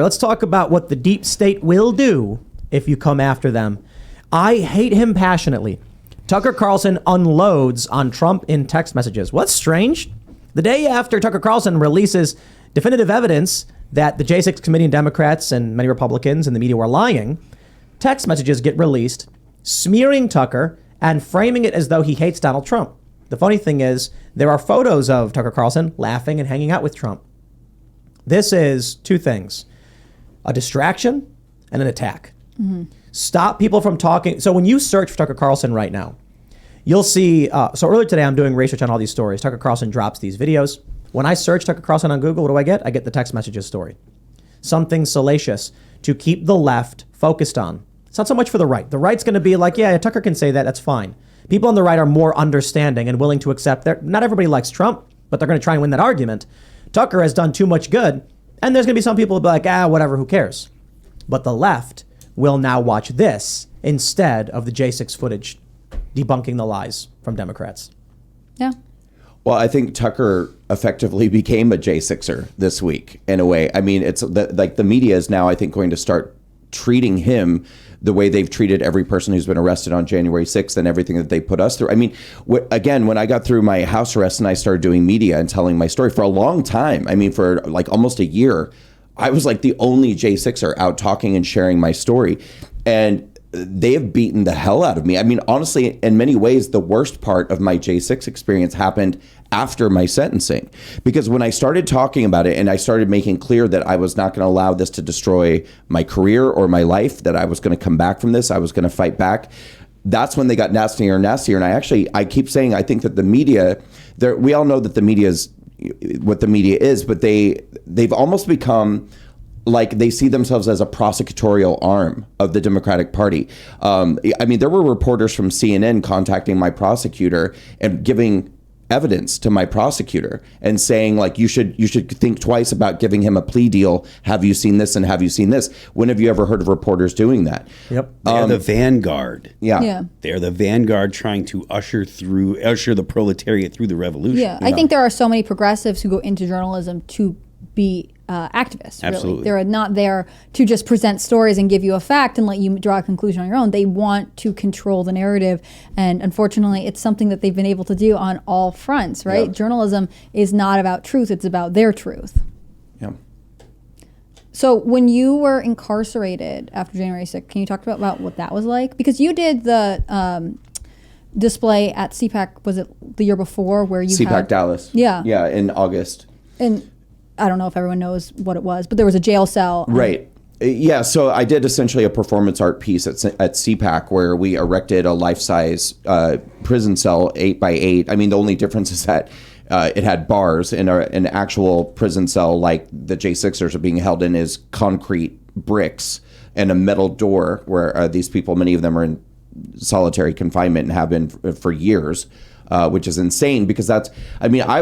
Let's talk about what the deep state will do if you come after them. I hate him passionately. Tucker Carlson unloads on Trump in text messages. What's strange? The day after Tucker Carlson releases definitive evidence that the J6 committee and Democrats and many Republicans and the media were lying, text messages get released smearing Tucker and framing it as though he hates Donald Trump. The funny thing is, there are photos of Tucker Carlson laughing and hanging out with Trump. This is two things: a distraction and an attack. Mm-hmm. Stop people from talking. So when you search for Tucker Carlson right now, you'll see, so earlier today I'm doing research on all these stories. Tucker Carlson drops these videos. When I search Tucker Carlson on Google, what do I get? I get the text messages story. Something salacious to keep the left focused on. It's not so much for the right. The right's going to be like, yeah, Tucker can say that, that's fine. People on the right are more understanding and willing to accept that not everybody likes Trump, but they're going to try and win that argument. Tucker has done too much good, and there's going to be some people who'll be like, whatever, who cares? But the left will now watch this instead of the J6 footage debunking the lies from Democrats. Yeah. Well, I think Tucker effectively became a J6er this week in a way. I mean, it's like the media is now, I think, going to start treating him the way they've treated every person who's been arrested on January 6th and everything that they put us through. I mean, again, when I got through my house arrest and I started doing media and telling my story for a long time, I mean, for like almost a year, I was like the only J6er out talking and sharing my story. And they have beaten the hell out of me. I mean, honestly, in many ways, the worst part of my J6 experience happened after my sentencing. Because when I started talking about it and I started making clear that I was not going to allow this to destroy my career or my life, that I was going to come back from this, I was going to fight back, that's when they got nastier and nastier. And I keep saying, I think that the media, we all know that the media is what the media is, but they've almost become like they see themselves as a prosecutorial arm of the Democratic Party. I mean, there were reporters from CNN contacting my prosecutor and giving evidence to my prosecutor and saying, like, you should think twice about giving him a plea deal. Have you seen this and have you seen this? When have you ever heard of reporters doing that? Yep. They're the vanguard. Yeah. They're the vanguard trying to usher the proletariat through the revolution. Yeah. I think there are so many progressives who go into journalism to be activists. Absolutely. Really. They're not there to just present stories and give you a fact and let you draw a conclusion on your own. They want to control the narrative. And unfortunately, it's something that they've been able to do on all fronts, right? Yeah. Journalism is not about truth. It's about their truth. Yeah. So when you were incarcerated after January 6th, can you talk about what that was like? Because you did the display at CPAC, was it the year before where you CPAC Dallas. Yeah. Yeah, in August. And I don't know if everyone knows what it was, but there was a jail cell. Right. Yeah, so I did essentially a performance art piece at CPAC where we erected a life-size prison cell 8x8. I mean, the only difference is that it had bars, and an actual prison cell like the J6ers are being held in is concrete bricks and a metal door where these people, many of them are in solitary confinement and have been for years. Which is insane because I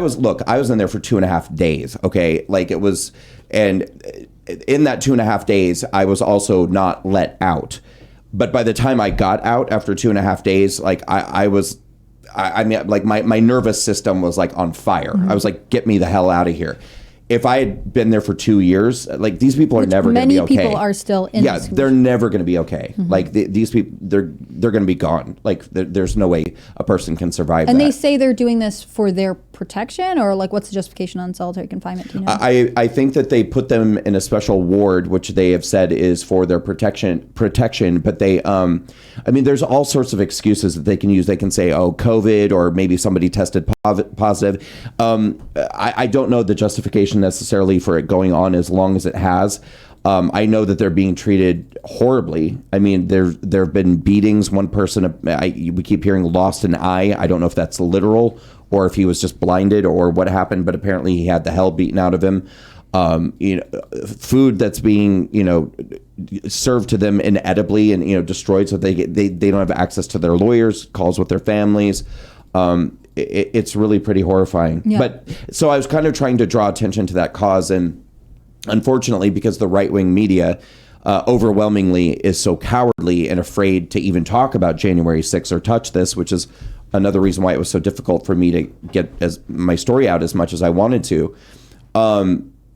was in there for 2.5 days. Okay. Like it was, and in that 2.5 days, I was also not let out. But by the time I got out after 2.5 days, like my nervous system was like on fire. Mm-hmm. I was like, get me the hell out of here. If I had been there for 2 years, like these people are never going to be okay. Many people are still in. Yeah, they're never going to be okay. Mm-hmm. Like these people, they're going to be gone. Like there's no way a person can survive. And that. they say they're doing this for their protection, or like what's the justification on solitary confinement? Do you know? I think that they put them in a special ward, which they have said is for their protection. But they, there's all sorts of excuses that they can use. They can say, oh, COVID, or maybe somebody tested positive. I don't know the justification necessarily for it going on as long as it has. I know that they're being treated horribly. I mean, there have been beatings. One person, we keep hearing lost an eye. I don't know if that's literal or if he was just blinded or what happened, but apparently he had the hell beaten out of him. Food that's being, served to them inedibly and, destroyed so they don't have access to their lawyers, calls with their families. It's really pretty horrifying. Yeah. But so I was kind of trying to draw attention to that cause. And unfortunately, because the right-wing media overwhelmingly is so cowardly and afraid to even talk about January 6th or touch this, which is another reason why it was so difficult for me to get my story out as much as I wanted to.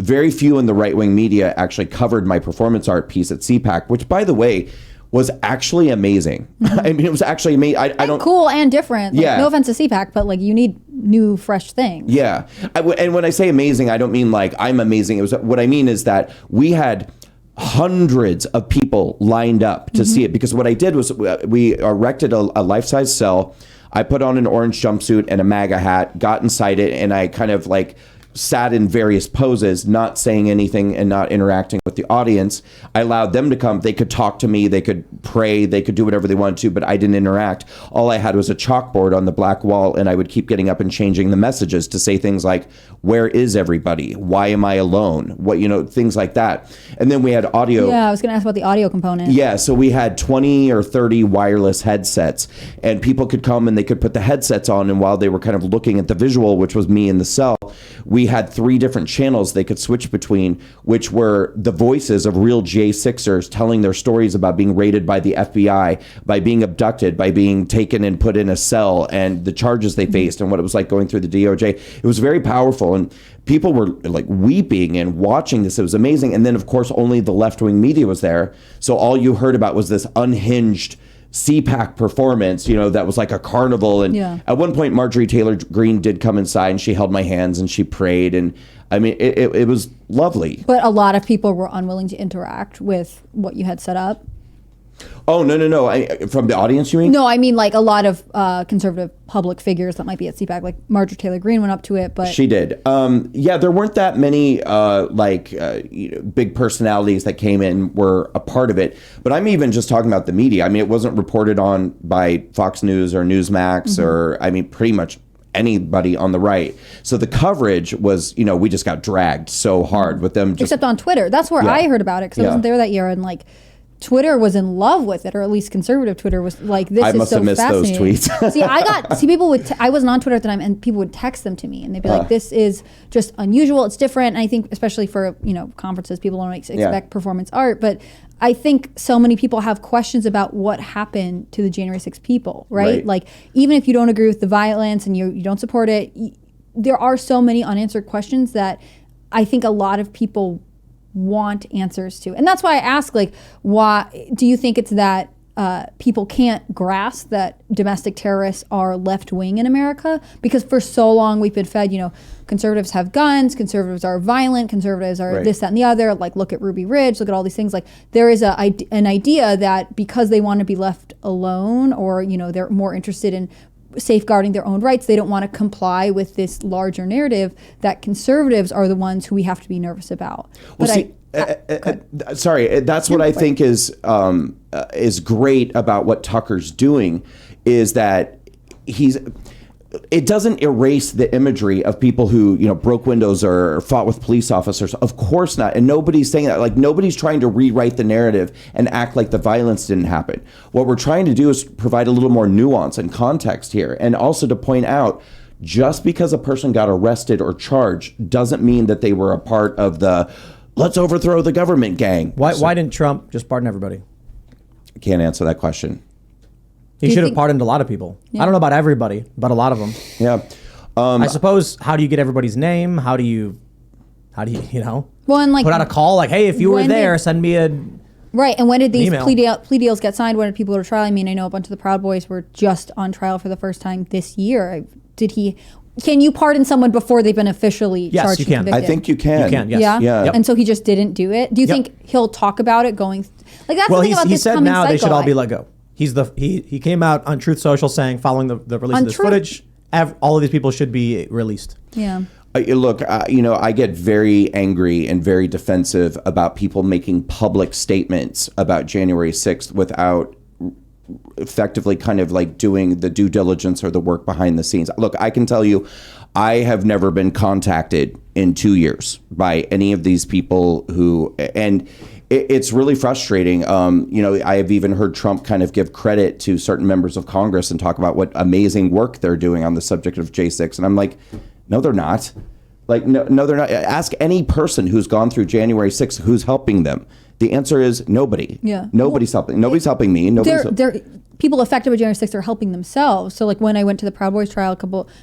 very few in the right-wing media actually covered my performance art piece at CPAC, which, by the way, was actually amazing. I mean, it was actually amazing. I don't cool and different. Like, Yeah. No offense to CPAC, but like you need new, fresh things. Yeah. And when I say amazing, I don't mean like I'm amazing. It was what I mean is that we had hundreds of people lined up to see it, because what I did was we erected a life-size cell. I put on an orange jumpsuit and a MAGA hat, got inside it, and I kind of like sat in various poses, not saying anything and not interacting with the audience. I allowed them to come. They could talk to me. They could pray. They could do whatever they wanted to, but I didn't interact. All I had was a chalkboard on the black wall, and I would keep getting up and changing the messages to say things like, where is everybody? Why am I alone? What, things like that. And then we had audio. Yeah, I was going to ask about the audio component. Yeah, so we had 20 or 30 wireless headsets, and people could come and they could put the headsets on, and while they were kind of looking at the visual, which was me in the cell, we had 3 different channels they could switch between, which were the voices of real J6ers telling their stories about being raided by the FBI, by being abducted, by being taken and put in a cell, and the charges they faced and what it was like going through the DOJ. It was very powerful, and people were like weeping and watching this. It was amazing. And then, of course, only the left-wing media was there, so all you heard about was this unhinged CPAC performance, that was like a carnival. And at one point, Marjorie Taylor Greene did come inside and she held my hands and she prayed. And I mean, it was lovely. But a lot of people were unwilling to interact with what you had set up. Oh, no. From the audience, you mean? No, I mean like a lot of conservative public figures that might be at CPAC, like Marjorie Taylor Greene went up to it, but she did. Yeah, there weren't that many big personalities that came in were a part of it. But I'm even just talking about the media. I mean, it wasn't reported on by Fox News or Newsmax or pretty much anybody on the right. So the coverage was, we just got dragged so hard with them. Except on Twitter. That's where I heard about it because I wasn't there that year, and like Twitter was in love with it, or at least conservative Twitter was like, this I is must so have missed those fascinating. tweets. People would, I wasn't on Twitter at the time, and people would text them to me, and they'd be like, this is just unusual, it's different. And I think especially for, conferences, people don't expect performance art, but I think so many people have questions about what happened to the January 6th people, right? Like, even if you don't agree with the violence and you don't support it, there are so many unanswered questions that I think a lot of people want answers to. And that's why I ask, like, why do you think it's that people can't grasp that domestic terrorists are left-wing in America? Because for so long we've been fed, conservatives have guns, conservatives are violent, conservatives are this, that, and the other. Like, look at Ruby Ridge, look at all these things. Like, there is an idea that because they want to be left alone, or, they're more interested in safeguarding their own rights, they don't want to comply with this larger narrative, that conservatives are the ones who we have to be nervous about. Well, but sorry, that's what I think is great about what Tucker's doing, is that it doesn't erase the imagery of people who, broke windows or fought with police officers. Of course not. And nobody's saying that. Like, nobody's trying to rewrite the narrative and act like the violence didn't happen. What we're trying to do is provide a little more nuance and context here, and also to point out, just because a person got arrested or charged doesn't mean that they were a part of the let's overthrow the government gang. Why didn't Trump just pardon everybody? I can't answer that question. He should have pardoned a lot of people. I don't know about everybody, but a lot of them. Yeah. I suppose, how do you get everybody's name? How do you well, and like, put out a call like, hey, if you were there, send me a right. And when did these email. plea deals get signed? When did people go to trial? I mean, I know a bunch of the Proud Boys were just on trial for the first time this year. Can you pardon someone before they've been officially Yes, charged you can. and convicted? I think you can. You can, yes. Yeah? Yeah. Yep. And so he just didn't do it? Do you think he'll talk about it going... Like, that's Well, the thing about he this said coming now they should cycle. all be let go. He came out on Truth Social saying, following the release On of this Truth- footage, all of these people should be released. Yeah. Look, I get very angry and very defensive about people making public statements about January 6th without effectively kind of like doing the due diligence or the work behind the scenes. Look, I can tell you, I have never been contacted in 2 years by any of these people who, and it's really frustrating. I have even heard Trump kind of give credit to certain members of Congress and talk about what amazing work they're doing on the subject of J6. And I'm like, no, they're not. Like, no, they're not. Ask any person who's gone through January 6th who's helping them. The answer is nobody. Yeah. Nobody's helping. Nobody's helping me. They're people affected by January 6th are helping themselves. So like when I went to the Proud Boys trial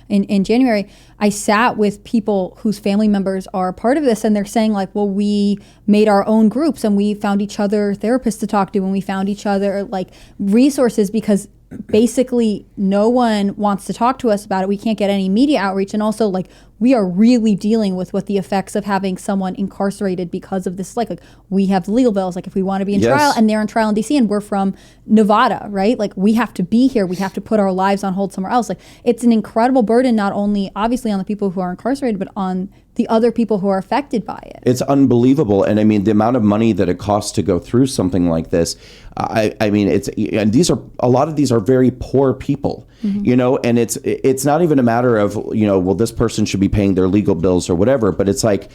in January, I sat with people whose family members are part of this, and they're saying like, well, we made our own groups and we found each other therapists to talk to, and we found each other like resources, because basically no one wants to talk to us about it. We can't get any media outreach. And also like we are really dealing with what the effects of having someone incarcerated because of this, like we have legal bills, like if we want to be in trial, and they're in trial in DC and we're from Nevada, right? Like we have to be here. We have to put our lives on hold somewhere else. Like it's an incredible burden, not only obviously on the people who are incarcerated, but on the other people who are affected by it. It's unbelievable. And I mean, the amount of money that it costs to go through something like this, I mean, and a lot of these are very poor people, you know, and it's not even a matter of, you know, well, this person should be paying their legal bills or whatever, but it's like,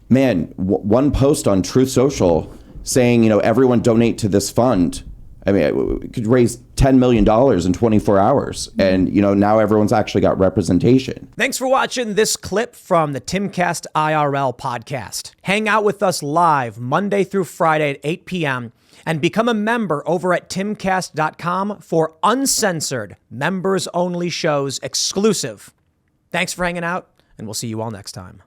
man, one post on Truth Social saying, you know, everyone donate to this fund. I mean, we could raise $10 million in 24 hours. And, you know, now everyone's actually got representation. Thanks for watching this clip from the Timcast IRL podcast. Hang out with us live Monday through Friday at 8 p.m. and become a member over at timcast.com for uncensored, members-only shows exclusive. Thanks for hanging out, and we'll see you all next time.